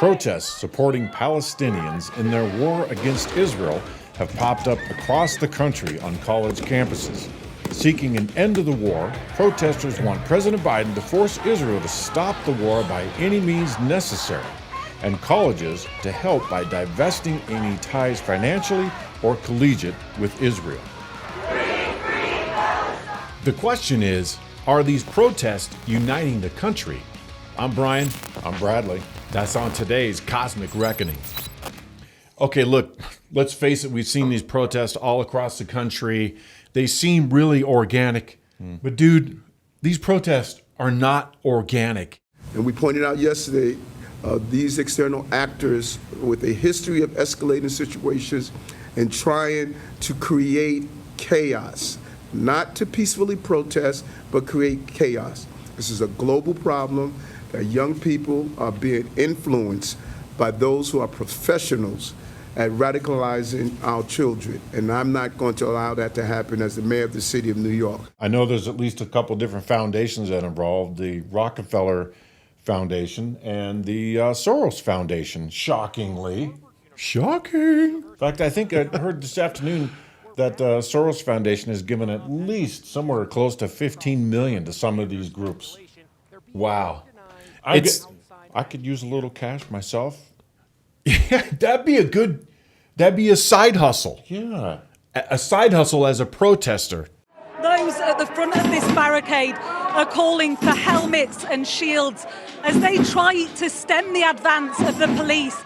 Protests supporting Palestinians in their war against Israel have popped up across the country on college campuses. Seeking an end to the war, protesters want President Biden to force Israel to stop the war by any means necessary, and colleges to help by divesting any ties financially or collegiate with Israel. The question is, are these protests uniting the country? I'm Brian. I'm Bradley. That's on today's Cosmic Reckoning. Okay, look, let's face it, we've seen these protests all across the country. They seem really organic. But dude, these protests are not organic. And we pointed out yesterday, these external actors with a history of escalating situations and trying to create chaos, not to peacefully protest, but create chaos. This is a global problem that young people are being influenced by those who are professionals at radicalizing our children. And I'm not going to allow that to happen as the mayor of the city of New York. I know there's at least a couple different foundations that are involved, the Rockefeller Foundation and the Soros Foundation, shockingly. Shocking. In fact, I think I heard this afternoon that Soros Foundation has given at least somewhere close to $15 million to some of these groups. Wow. I could use a little cash myself. Yeah, that'd be a side hustle. Yeah. A side hustle as a protester. Those at the front of this barricade are calling for helmets and shields as they try to stem the advance of the police.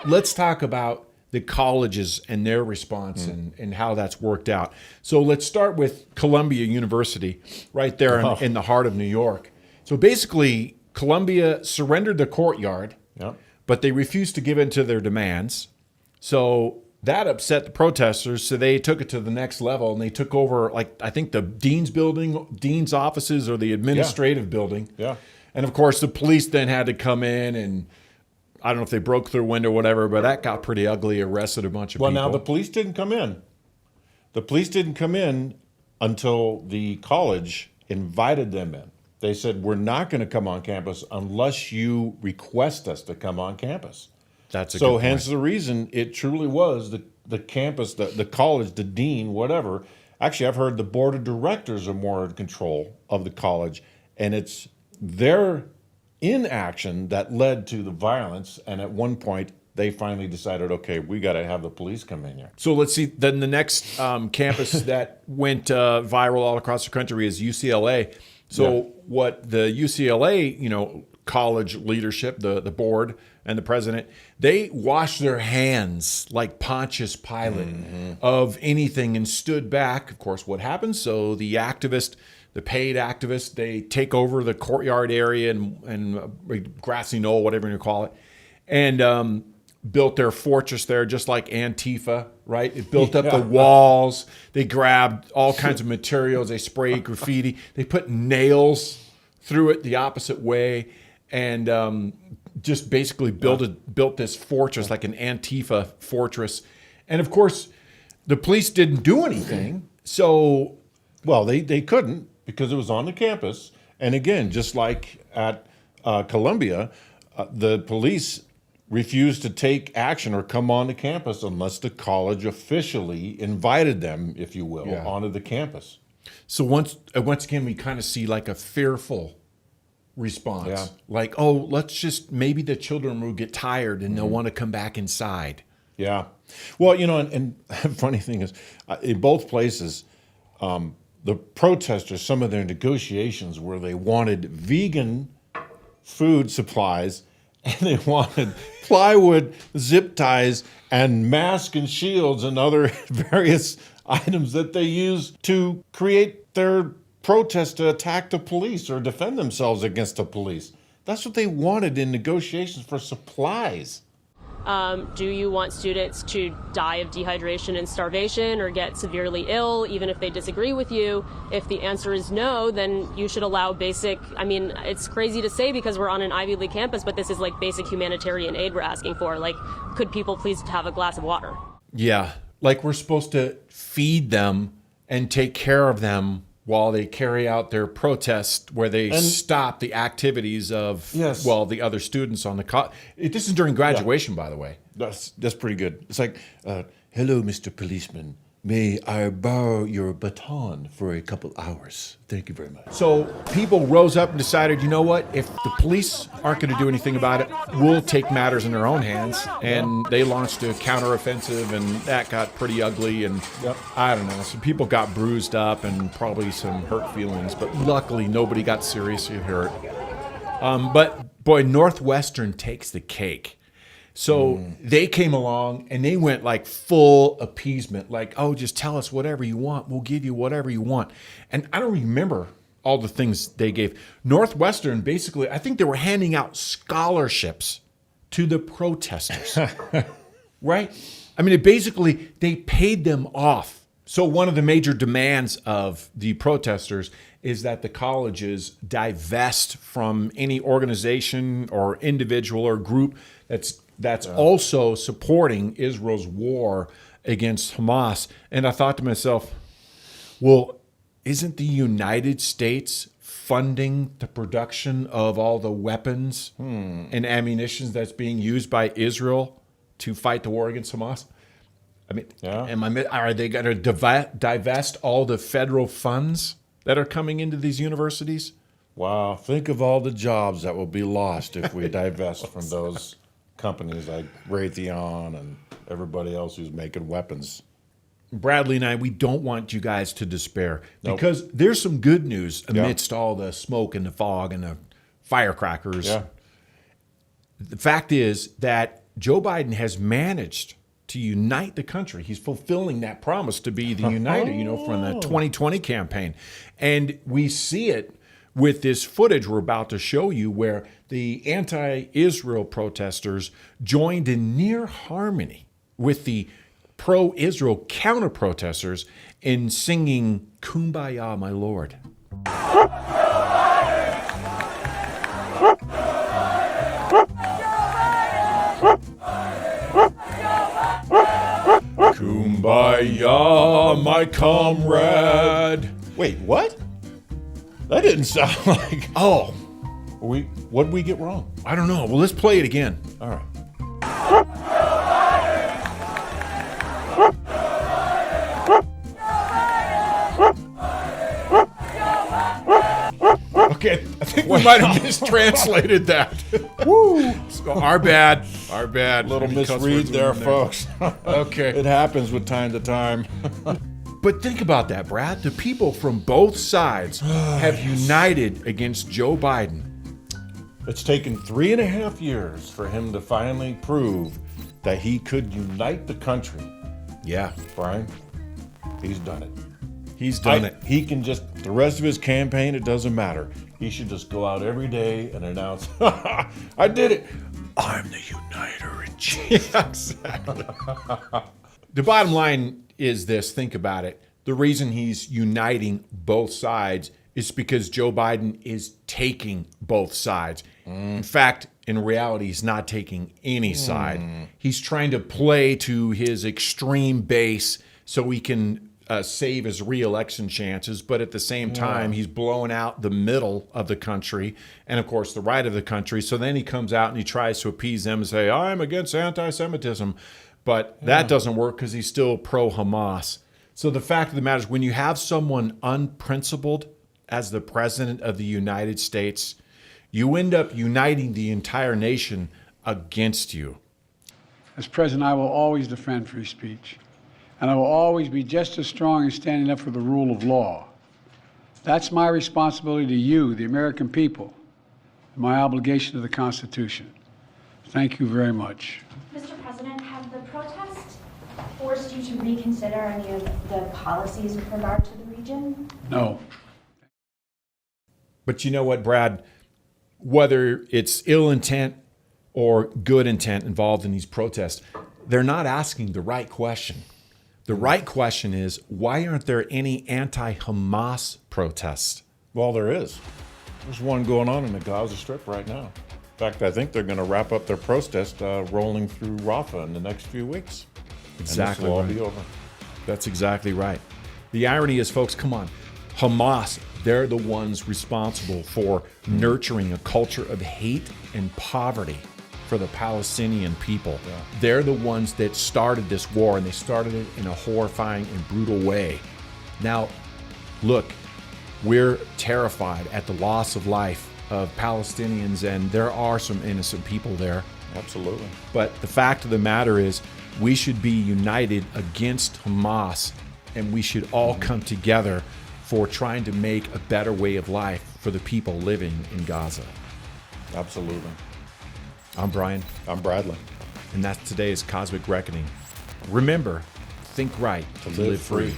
Let's talk about the colleges and their response and how that's worked out. So let's start with Columbia University, right there in the heart of New York. So basically, Columbia surrendered the courtyard, but they refused to give in to their demands. So that upset the protesters, so they took it to the next level, and they took over, like, I think the dean's building, dean's offices, or the administrative building. Yeah. And, of course, the police then had to come in and I don't know if they broke through a window or whatever, but that got pretty ugly, arrested a bunch of people. Well, now the police didn't come in. The police didn't come in until the college invited them in. They said, we're not going to come on campus unless you request us to come on campus. That's a so good hence point. the reason it truly was the campus, the college, the dean, whatever. Actually, I've heard the board of directors are more in control of the college, and it's their inaction that led to the violence, and at one point they finally decided, okay, we got to have the police come in here. So let's see, then the next campus that went viral all across the country is UCLA. So what the UCLA, college leadership, the board and the president, they washed their hands like Pontius Pilate of anything and stood back. Of course, what happens? So the paid activists, they take over the courtyard area and grassy knoll, whatever you call it, and built their fortress there, just like Antifa, right? It built up the walls. They grabbed all kinds of materials. They sprayed graffiti. They put nails through it the opposite way, and just basically built this fortress, like an Antifa fortress. And of course, the police didn't do anything. So, well, they couldn't, because it was on the campus. And again, just like at Columbia, the police refused to take action or come on the campus unless the college officially invited them, if you will, onto the campus. So once again, we kind of see like a fearful response. Like, oh, let's just, maybe the children will get tired and they'll want to come back inside. Yeah. Well, and funny thing is, in both places, the protesters, some of their negotiations where they wanted vegan food supplies and they wanted plywood, zip ties, and masks and shields and other various items that they use to create their protest to attack the police or defend themselves against the police. That's what they wanted in negotiations for supplies. Do you want students to die of dehydration and starvation or get severely ill, even if they disagree with you? If the answer is no, then you should allow it's crazy to say because we're on an Ivy League campus, but this is like basic humanitarian aid we're asking for. Like, could people please have a glass of water? Yeah, like we're supposed to feed them and take care of them while they carry out their protest where they stop the activities of, Yes. well, the other students on the college. This is during graduation, by the way. That's pretty good. It's like, hello, Mr. Policeman. May I borrow your baton for a couple hours? Thank you very much. So people rose up and decided, you know what? If the police aren't going to do anything about it, we'll take matters in their own hands. And they launched a counteroffensive, and that got pretty ugly. And I don't know, some people got bruised up and probably some hurt feelings. But luckily, nobody got seriously hurt. But boy, Northwestern takes the cake. So they came along and they went like full appeasement, like, oh, just tell us whatever you want. We'll give you whatever you want. And I don't remember all the things they gave. Northwestern, basically, I think they were handing out scholarships to the protesters, right? I mean, they paid them off. So one of the major demands of the protesters is that the colleges divest from any organization or individual or group that's also supporting Israel's war against Hamas. And I thought to myself, well, isn't the United States funding the production of all the weapons and ammunition that's being used by Israel to fight the war against Hamas? I mean, are they going to divest all the federal funds that are coming into these universities? Wow, think of all the jobs that will be lost if we divest from those companies like Raytheon and everybody else who's making weapons. Bradley and I, we don't want you guys to despair because there's some good news amidst all the smoke and the fog and the firecrackers. Yeah. The fact is that Joe Biden has managed to unite the country. He's fulfilling that promise to be the uniter, from the 2020 campaign. And we see it with this footage we're about to show you where the anti-Israel protesters joined in near harmony with the pro-Israel counter-protesters in singing Kumbaya, My Lord. Kumbaya, my comrade. Wait, what? That didn't sound like. Oh, What did we get wrong? I don't know. Well, let's play it again. All right. Okay, I think we might have mistranslated that. Woo! So, our bad. Little Any cuss misread words there, in folks. Okay. It happens with time to time. But think about that, Brad. The people from both sides have united against Joe Biden. It's taken 3.5 years for him to finally prove that he could unite the country. Yeah, Brian, he's done it. he's done it. He can just, the rest of his campaign, it doesn't matter. He should just go out every day and announce, I did it. I'm the uniter in chief. Yeah, exactly. The bottom line is this, think about it. The reason he's uniting both sides is because Joe Biden is taking both sides. In fact, in reality, he's not taking any side. He's trying to play to his extreme base so he can save his re-election chances, but at the same time, he's blowing out the middle of the country and, of course, the right of the country. So then he comes out and he tries to appease them and say, I'm against anti-Semitism. But that doesn't work because he's still pro-Hamas. So the fact of the matter is, when you have someone unprincipled as the president of the United States, you end up uniting the entire nation against you. As president, I will always defend free speech, and I will always be just as strong in standing up for the rule of law. That's my responsibility to you, the American people, and my obligation to the Constitution. Thank you very much. Mr. President, have the protests forced you to reconsider any of the policies with regard to the region? No. But you know what, Brad? Whether it's ill intent or good intent involved in these protests, they're not asking the right question. The right question is, why aren't there any anti-Hamas protests? Well, there is. There's one going on in the Gaza Strip right now. In fact, I think they're going to wrap up their protest rolling through Rafah in the next few weeks. Exactly And this will all right. be over. That's exactly right. The irony is, folks, come on. Hamas, they're the ones responsible for nurturing a culture of hate and poverty for the Palestinian people. They're the ones that started this war, and they started it in a horrifying and brutal way. Now, look, we're terrified at the loss of life of Palestinians, and there are some innocent people there. Absolutely. But the fact of the matter is, we should be united against Hamas, and we should all come together for trying to make a better way of life for the people living in Gaza. Absolutely. I'm Brian, I'm Bradley. and that's today's Cosmic Reckoning. Remember, think right to live free.